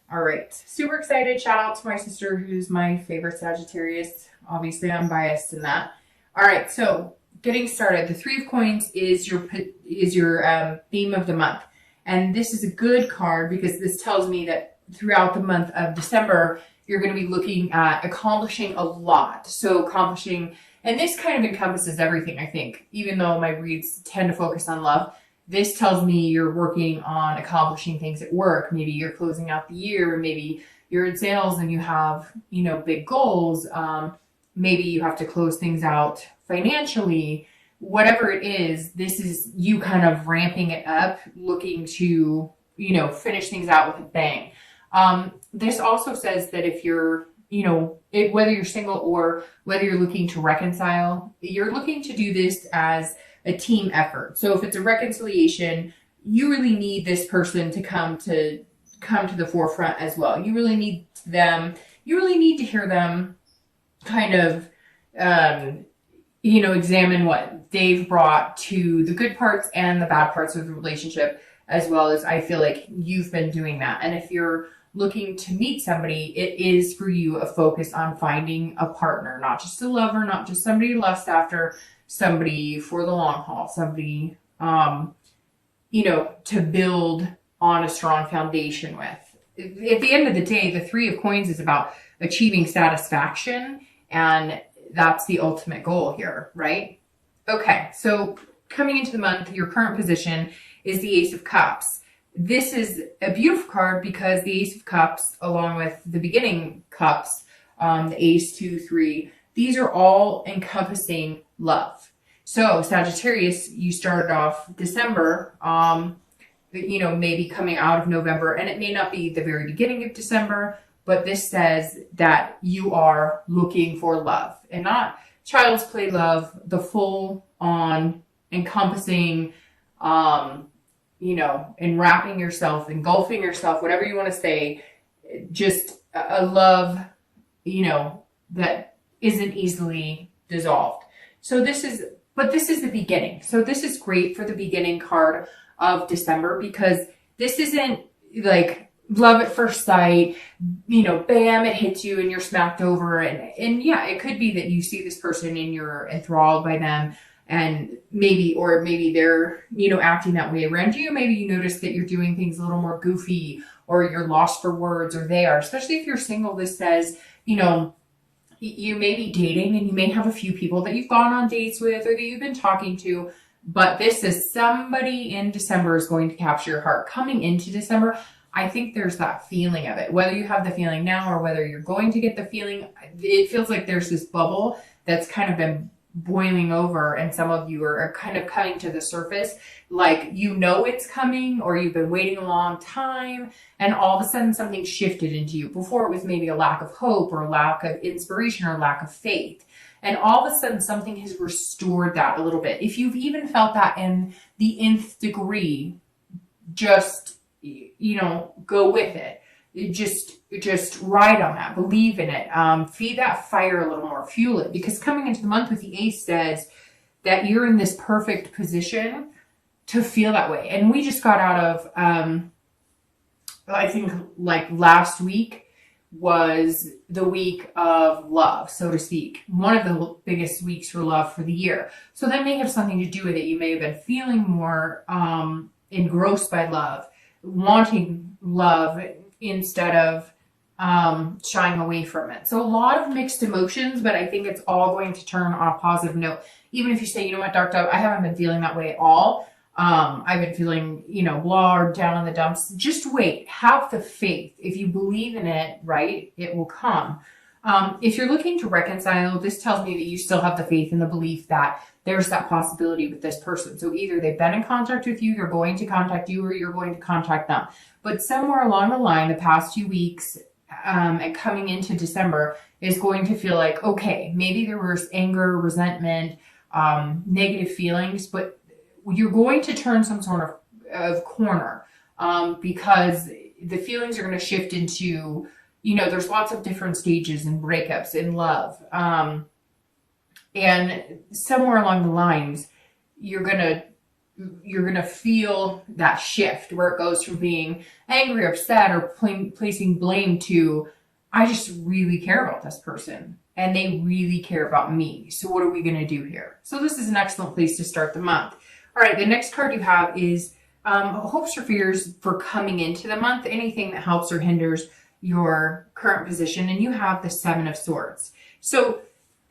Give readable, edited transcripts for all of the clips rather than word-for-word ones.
All right. Super excited. Shout out to my sister, who's my favorite Sagittarius. Obviously, I'm biased in that. All right. So, getting started. The Three of Coins is your theme of the month, and this is a good card because this tells me that throughout the month of December, you're going to be looking at accomplishing a lot. So, accomplishing, and this kind of encompasses everything. I think, even though my reads tend to focus on love, this tells me you're working on accomplishing things at work. Maybe you're closing out the year. Maybe you're in sales and you have, big goals. Maybe you have to close things out financially. Whatever it is, this is you kind of ramping it up, looking to, finish things out with a bang. This also says that if you're, whether you're single or whether you're looking to reconcile, you're looking to do this as a team effort. So if it's a reconciliation, you really need this person to come to the forefront as well. You really need them. You really need to hear them kind of, examine what they've brought to the good parts and the bad parts of the relationship, as well as I feel like you've been doing that. And if you're looking to meet somebody, it is for you a focus on finding a partner, not just a lover, not just somebody to lust after, somebody for the long haul, somebody, to build on a strong foundation with. At the end of the day, the Three of Coins is about achieving satisfaction, and that's the ultimate goal here, right? Okay, so coming into the month, your current position is the Ace of Cups. This is a beautiful card because the Ace of Cups, along with the beginning cups, the Ace, 2, 3, these are all encompassing love. So Sagittarius, you started off December, maybe coming out of November, and it may not be the very beginning of December, but this says that you are looking for love and not child's play love, the full on encompassing, enwrapping yourself, engulfing yourself, whatever you want to say, just a love, that isn't easily dissolved. So this is the beginning. So this is great for the beginning card of December because this isn't like love at first sight, bam, it hits you and you're smacked over. And yeah, it could be that you see this person and you're enthralled by them and maybe they're, acting that way around you. Maybe you notice that you're doing things a little more goofy or you're lost for words or they are, especially if you're single. This says, you may be dating and you may have a few people that you've gone on dates with or that you've been talking to, but this is somebody in December is going to capture your heart. Coming into December, I think there's that feeling of it. Whether you have the feeling now or whether you're going to get the feeling, it feels like there's this bubble that's kind of been boiling over and some of you are kind of coming to the surface, like it's coming or you've been waiting a long time and all of a sudden something shifted into you. Before it was maybe a lack of hope or a lack of inspiration or lack of faith. And all of a sudden something has restored that a little bit. If you've even felt that in the nth degree, just, go with it. Just ride on that, believe in it, feed that fire a little more, fuel it, because coming into the month with the Ace says that you're in this perfect position to feel that way. And we just got out of, I think like last week was the week of love, so to speak. One of the biggest weeks for love for the year. So that may have something to do with it. You may have been feeling more engrossed by love, wanting love instead of shying away from it. So a lot of mixed emotions, but I think it's all going to turn on a positive note. Even if you say, Dark Dove, I haven't been feeling that way at all. I've been feeling, blah, or down in the dumps. Just wait. Have the faith. If you believe in it, right, it will come. If you're looking to reconcile, this tells me that you still have the faith and the belief that there's that possibility with this person. So either they've been in contact with you, they're going to contact you, or you're going to contact them. But somewhere along the line, the past few weeks and coming into December is going to feel like, okay, maybe there was anger, resentment, negative feelings, but you're going to turn some sort of corner because the feelings are going to shift into, there's lots of different stages and breakups in love. And somewhere along the lines, you're going to you're going to feel that shift where it goes from being angry or upset or placing blame to, I just really care about this person and they really care about me. So what are we going to do here? So this is an excellent place to start the month. All right, the next card you have is hopes or fears for coming into the month, anything that helps or hinders your current position. And you have the Seven of Swords. So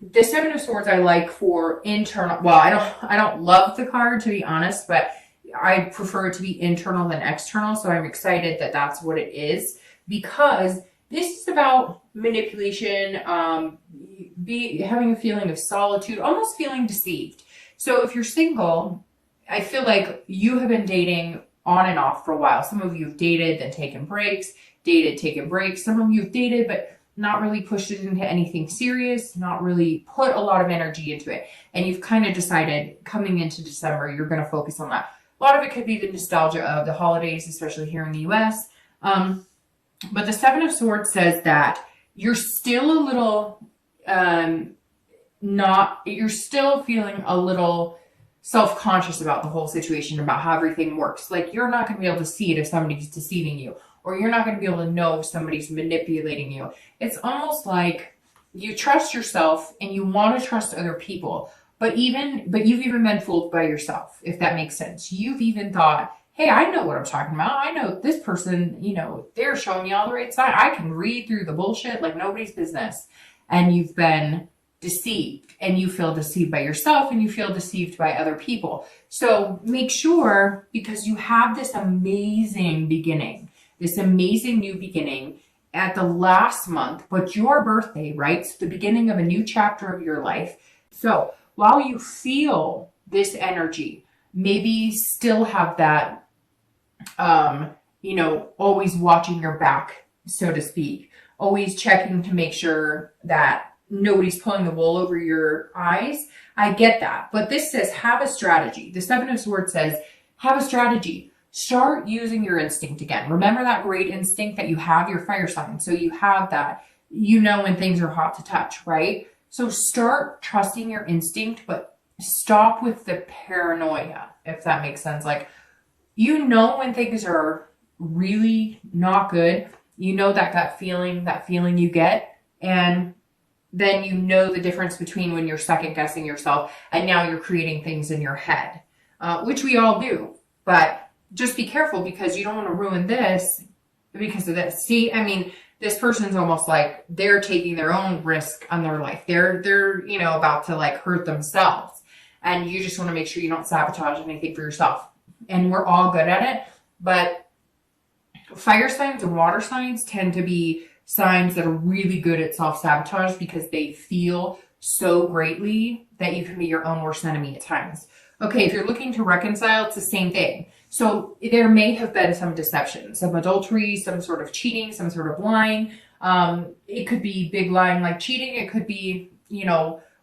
the Seven of Swords I like for internal. Well, I don't love the card, to be honest, but I prefer it to be internal than external. So I'm excited that that's what it is, because this is about manipulation, having a feeling of solitude, almost feeling deceived. So if you're single, I feel like you have been dating on and off for a while. Some of you have dated, then taken breaks, dated, taken breaks. Some of you have dated, but not really pushed it into anything serious, not really put a lot of energy into it. And you've kind of decided coming into December, you're going to focus on that. A lot of it could be the nostalgia of the holidays, especially here in the US. But the Seven of Swords says that you're still a little, you're still feeling a little self-conscious about the whole situation, about how everything works. Like, you're not going to be able to see it if somebody's deceiving you, or you're not going to be able to know if somebody's manipulating you. It's almost like you trust yourself and you want to trust other people, but you've even been fooled by yourself, if that makes sense. You've even thought, hey, I know what I'm talking about. I know this person, they're showing me all the right side. I can read through the bullshit like nobody's business. And you've been deceived, and you feel deceived by yourself, and you feel deceived by other people. So make sure, because you have this amazing beginning, this amazing new beginning at the last month, but your birthday, right? It's the beginning of a new chapter of your life. So while you feel this energy, maybe still have that, always watching your back, so to speak, always checking to make sure that nobody's pulling the wool over your eyes. I get that. But this says, have a strategy. The Seven of Swords says, have a strategy. Start using your instinct again. Remember that great instinct that you have, your fire sign. So you have that, when things are hot to touch, right? So start trusting your instinct, but stop with the paranoia, if that makes sense. Like, when things are really not good, that feeling you get, and then the difference between when you're second guessing yourself and now you're creating things in your head, which we all do. But just be careful, because you don't want to ruin this because of this. See, this person's almost like they're taking their own risk on their life. They're about to hurt themselves, and you just want to make sure you don't sabotage anything for yourself. And we're all good at it, but fire signs and water signs tend to be signs that are really good at self-sabotage, because they feel so greatly that you can be your own worst enemy at times. Okay, if you're looking to reconcile, it's the same thing. So there may have been some deception, some adultery, some sort of cheating, some sort of lying. It could be big lying like cheating. It could be,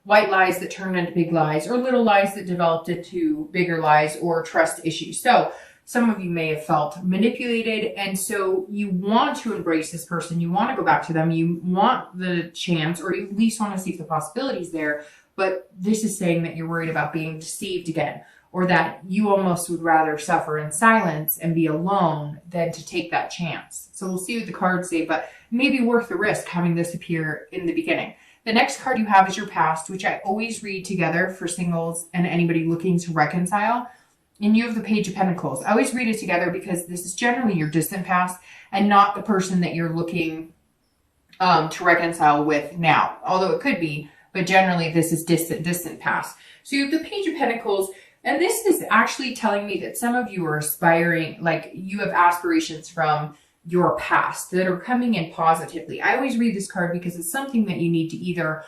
white lies that turned into big lies, or little lies that developed into bigger lies, or trust issues. So some of you may have felt manipulated, and so you want to embrace this person. You want to go back to them. You want the chance, or you at least want to see if the possibilities there. But this is saying that you're worried about being deceived again, or that you almost would rather suffer in silence and be alone than to take that chance. So we'll see what the cards say, but maybe worth the risk having this appear in the beginning. The next card you have is your past, which I always read together for singles and anybody looking to reconcile. And you have the Page of Pentacles. I always read it together because this is generally your distant past and not the person that you're looking to reconcile with now. Although it could be, but generally this is distant past. So you have the Page of Pentacles, and this is actually telling me that some of you are aspiring, like you have aspirations from your past that are coming in positively. I always read this card because it's something that you need to either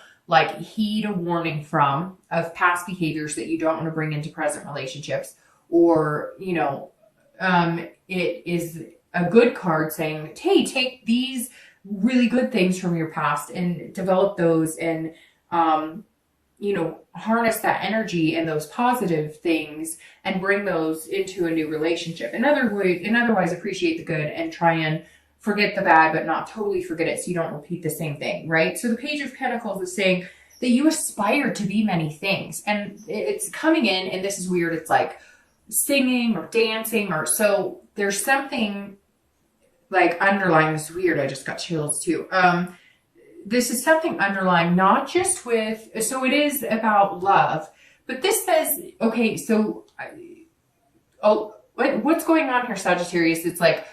heed a warning from, of past behaviors that you don't want to bring into present relationships, or, it is a good card saying, hey, take these really good things from your past and develop those, and, harness that energy and those positive things and bring those into a new relationship. In otherwise appreciate the good and try and forget the bad, but not totally forget it so you don't repeat the same thing, right? So the Page of Pentacles is saying that you aspire to be many things, and it's coming in, and this is weird. It's like, singing or dancing, or so there's something like underlying. This is weird. I just got chills too. This is something underlying, not just with, so it is about love, but this says, okay, so, what's going on here, Sagittarius? It's like,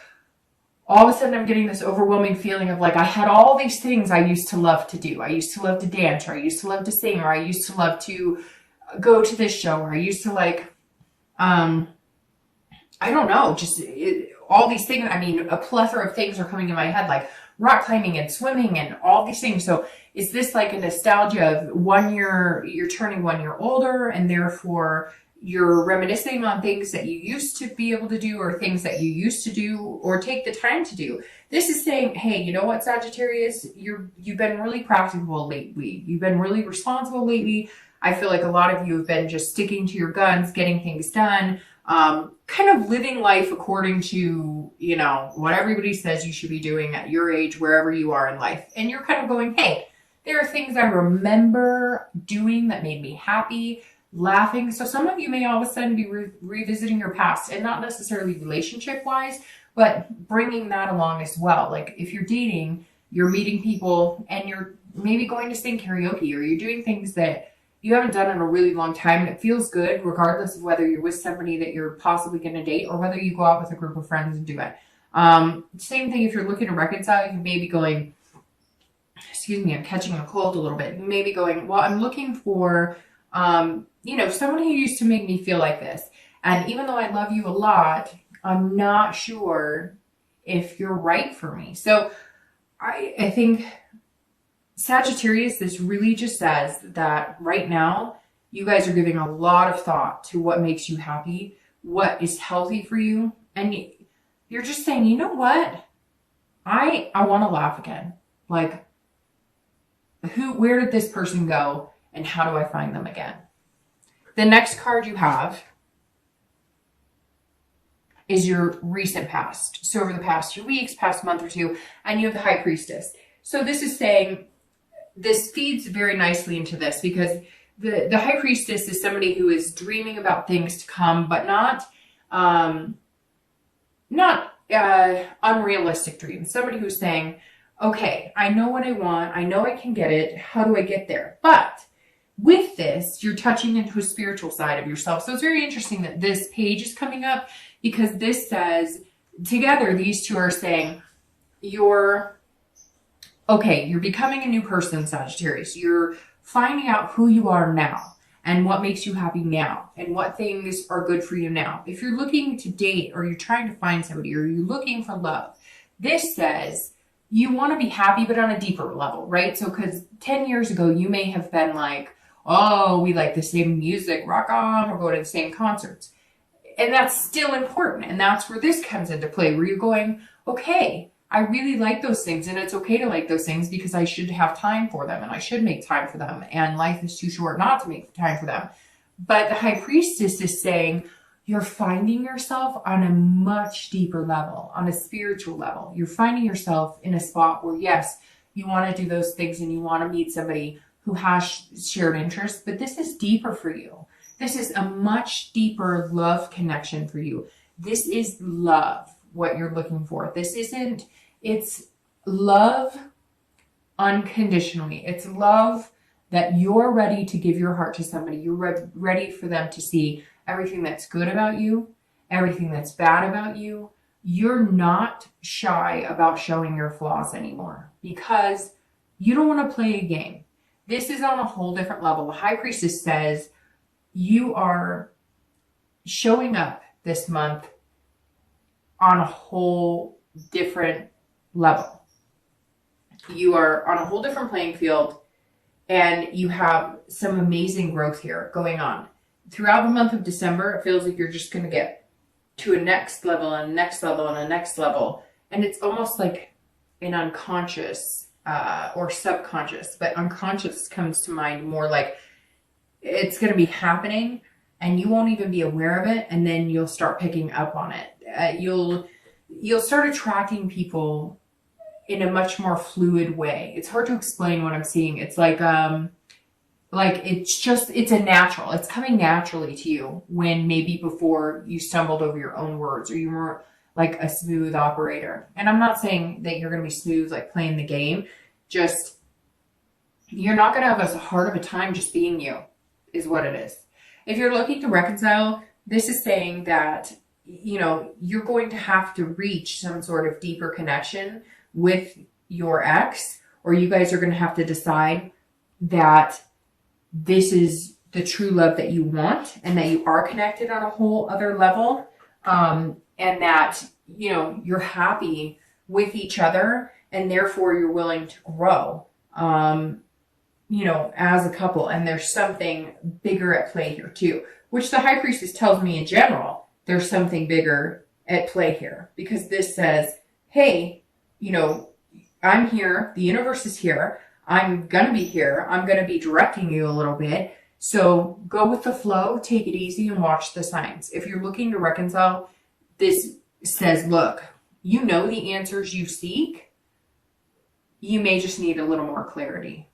all of a sudden I'm getting this overwhelming feeling of like, I had all these things I used to love to do. I used to love to dance, or I used to love to sing, or I used to love to go to this show, or I used to like, I don't know, all these things. I mean, a plethora of things are coming in my head, like rock climbing and swimming and all these things. So is this like a nostalgia of 1 year, you're turning 1 year older, and therefore you're reminiscing on things that you used to be able to do, or things that you used to do or take the time to do? This is saying, hey, you know what, Sagittarius, you've been really practical lately. You've been really responsible lately. I feel like a lot of you have been just sticking to your guns, getting things done, kind of living life according to, you know, what everybody says you should be doing at your age, wherever you are in life. And you're kind of going, hey, there are things I remember doing that made me happy, laughing. So some of you may all of a sudden be revisiting your past, and not necessarily relationship wise, but bringing that along as well. Like if you're dating, you're meeting people and you're maybe going to sing karaoke, or you're doing things that you haven't done in a really long time, and it feels good regardless of whether you're with somebody that you're possibly going to date, or whether you go out with a group of friends and do it. Same thing if you're looking to reconcile. You may be going, excuse me, I'm catching a cold a little bit. You may be going, well, I'm looking for, you know, someone who used to make me feel like this. And even though I love you a lot, I'm not sure if you're right for me. So I think Sagittarius, this really just says that right now, you guys are giving a lot of thought to what makes you happy, what is healthy for you. And you're just saying, you know what? I want to laugh again. Like, where did this person go, and how do I find them again? The next card you have is your recent past. So over the past 2 weeks, past month or two, and you have the High Priestess. So this is saying, this feeds very nicely into this, because the High Priestess is somebody who is dreaming about things to come, but not unrealistic dreams. Somebody who's saying, okay, I know what I want. I know I can get it. How do I get there? But with this, you're touching into a spiritual side of yourself. So it's very interesting that this page is coming up, because this says, together, these two are saying, you're becoming a new person, Sagittarius. You're finding out who you are now, and what makes you happy now, and what things are good for you now. If you're looking to date, or you're trying to find somebody, or you're looking for love, this says you want to be happy, but on a deeper level, right? So because 10 years ago, you may have been like, oh, we like the same music, rock on, or go to the same concerts. And that's still important. And that's where this comes into play, where you're going, okay, I really like those things, and it's okay to like those things, because I should have time for them, and I should make time for them, and life is too short not to make time for them. But the High Priestess is saying, you're finding yourself on a much deeper level, on a spiritual level. You're finding yourself in a spot where, yes, you want to do those things, and you want to meet somebody who has shared interests, but this is deeper for you. This is a much deeper love connection for you. This is love, what you're looking for. It's love unconditionally. It's love that you're ready to give your heart to somebody. You're ready for them to see everything that's good about you, everything that's bad about you. You're not shy about showing your flaws anymore, because you don't want to play a game. This is on a whole different level. The High Priestess says you are showing up this month on a whole different level. You are on a whole different playing field, and you have some amazing growth here going on. Throughout the month of December, it feels like you're just going to get to a next level, and a next level, and a next level. And it's almost like an unconscious or subconscious, but unconscious comes to mind more like it's going to be happening, and you won't even be aware of it, and then you'll start picking up on it. You'll start attracting people in a much more fluid way. It's hard to explain what I'm seeing. It's like Like, it's a natural, it's coming naturally to you, when maybe before you stumbled over your own words, or you weren't like a smooth operator. And I'm not saying that you're going to be smooth, like playing the game. Just, you're not going to have as hard of a time just being you, is what it is. If you're looking to reconcile, this is saying that, you know, you're going to have to reach some sort of deeper connection with your ex, or you guys are going to have to decide that this is the true love that you want, and that you are connected on a whole other level. And that, you know, you're happy with each other, and therefore you're willing to grow, you know, as a couple. And there's something bigger at play here too, which the High Priestess tells me in general, there's something bigger at play here, because this says, hey, you know, I'm here, the universe is here, I'm going to be here, I'm going to be directing you a little bit. So go with the flow, take it easy, and watch the signs. If you're looking to reconcile, this says, look, you know the answers you seek. You may just need a little more clarity.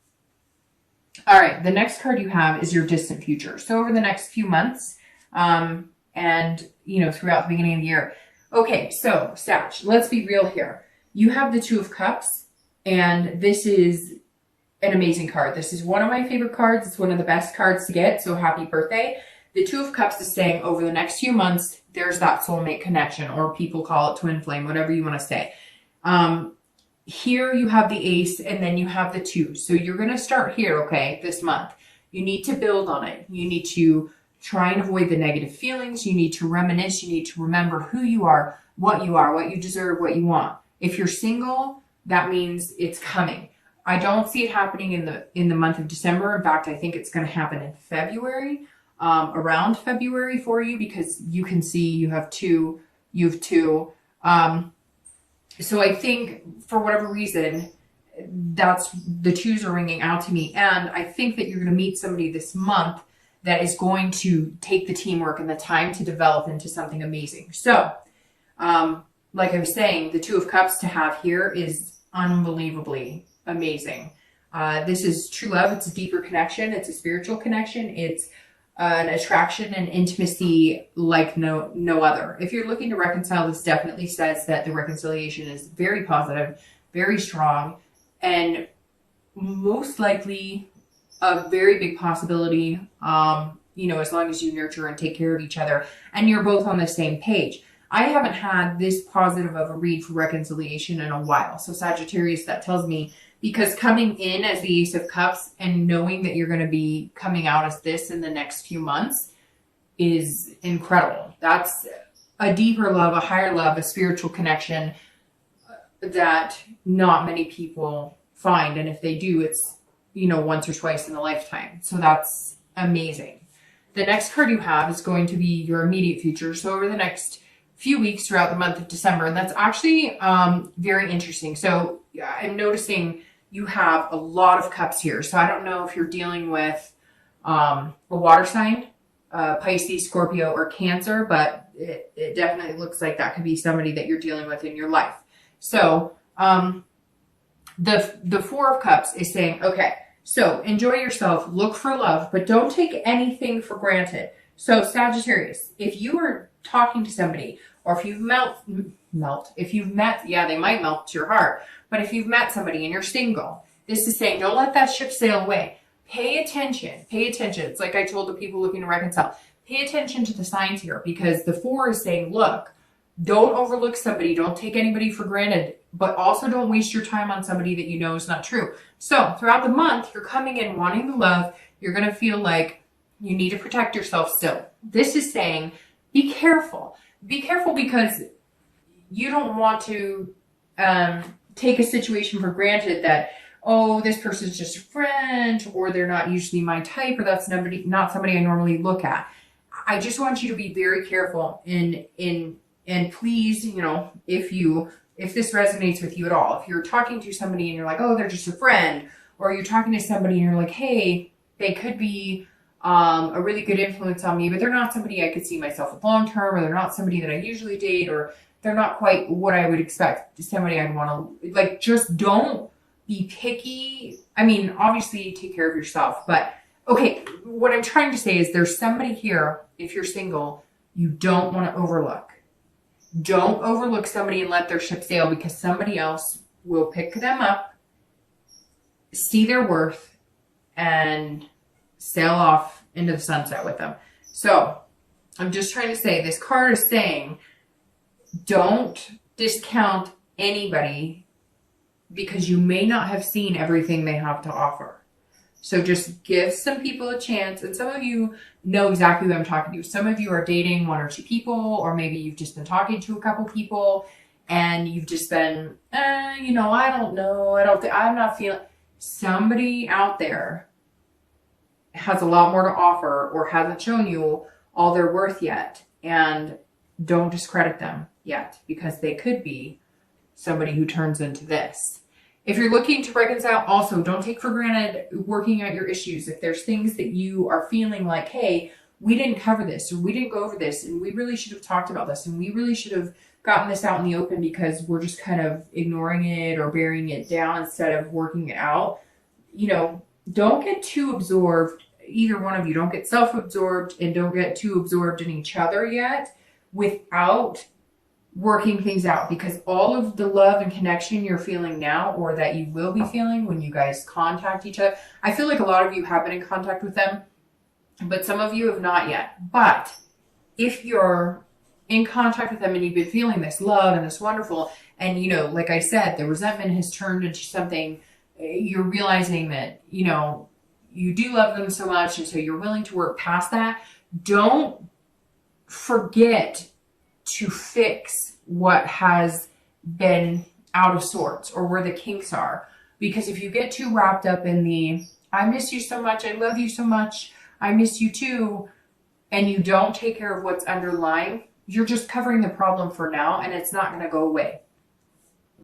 All right, the next card you have is your distant future. So over the next few months, and, you know, throughout the beginning of the year. Okay, so Sag, let's be real here. You have the Two of Cups, and this is an amazing card. This is one of my favorite cards. It's one of the best cards to get, so happy birthday. The Two of Cups is saying over the next few months, there's that soulmate connection, or people call it twin flame, whatever you want to say. Here you have the Ace, and then you have the Two. So you're going to start here, okay, this month. You need to build on it. You need to try and avoid the negative feelings. You need to reminisce. You need to remember who you are, what you deserve, what you want. If you're single, that means it's coming. I don't see it happening in the month of December. In fact, I think it's going to happen in February, around February for you, because you can see you have two. So I think for whatever reason, that's the twos are ringing out to me. And I think that you're going to meet somebody this month that is going to take the teamwork and the time to develop into something amazing. So, like I was saying, the Two of Cups to have here is unbelievably amazing. This is true love. It's a deeper connection. It's a spiritual connection. It's an attraction and intimacy like no other. If you're looking to reconcile, this definitely says that the reconciliation is very positive, very strong, and most likely a very big possibility, you know, as long as you nurture and take care of each other and you're both on the same page. I haven't had this positive of a read for reconciliation in a while. So Sagittarius, that tells me, because coming in as the Ace of Cups and knowing that you're going to be coming out as this in the next few months is incredible. That's a deeper love, a higher love, a spiritual connection that not many people find. And if they do, it's, you know, once or twice in a lifetime. So that's amazing. The next card you have is going to be your immediate future. So over the next few weeks throughout the month of December, and that's actually very interesting. So I'm noticing you have a lot of cups here. So I don't know if you're dealing with a water sign, Pisces, Scorpio, or Cancer, but it definitely looks like that could be somebody that you're dealing with in your life. So the Four of Cups is saying, okay, so enjoy yourself, look for love, but don't take anything for granted. So Sagittarius, if you are talking to somebody, or if you've met, yeah, they might melt your heart, but if you've met somebody and you're single, this is saying, don't let that ship sail away. Pay attention. It's like I told the people looking to reconcile, pay attention to the signs here, because the Four is saying, look, don't overlook somebody. Don't take anybody for granted, but also don't waste your time on somebody that you know is not true. So throughout the month, you're coming in wanting the love. You're going to feel like you need to protect yourself still. This is saying, be careful. Be careful, because you don't want to take a situation for granted that, oh, this person's just a friend, or they're not usually my type, or that's not somebody I normally look at. I just want you to be very careful and please, you know, if this resonates with you at all, if you're talking to somebody and you're like, oh, they're just a friend, or you're talking to somebody and you're like, hey, they could be a really good influence on me, but they're not somebody I could see myself with long term, or they're not somebody that I usually date, or they're not quite what I would expect somebody I'd want to, like, just don't be picky. I mean, obviously take care of yourself, but Okay, what I'm trying to say is there's somebody here, if you're single, you don't want to overlook. Don't overlook somebody and let their ship sail, because somebody else will pick them up, see their worth, and sail off into the sunset with them. So I'm just trying to say, this card is saying, don't discount anybody because you may not have seen everything they have to offer. So just give some people a chance. And some of you know exactly who I'm talking to. Some of you are dating one or two people, or maybe you've just been talking to a couple people and you've just been, I don't know. I'm not feeling. Somebody out there has a lot more to offer or hasn't shown you all their worth yet. And don't discredit them yet, because they could be somebody who turns into this. If you're looking to reconcile, also don't take for granted working out your issues. If there's things that you are feeling like, hey, we didn't cover this, or we didn't go over this, and we really should have talked about this, and we really should have gotten this out in the open because we're just kind of ignoring it or burying it down instead of working it out. Don't get too absorbed. Either one of you, don't get self-absorbed and don't get too absorbed in each other yet without working things out, because all of the love and connection you're feeling now, or that you will be feeling when you guys contact each other, I feel like a lot of you have been in contact with them, but some of you have not yet. But if you're in contact with them and you've been feeling this love and this wonderful, and like I said, the resentment has turned into something, you're realizing that you do love them so much, and so you're willing to work past that. Don't forget to fix what has been out of sorts or where the kinks are. Because if you get too wrapped up in the, I miss you so much, I love you so much, I miss you too, and you don't take care of what's underlying, you're just covering the problem for now, and it's not going to go away.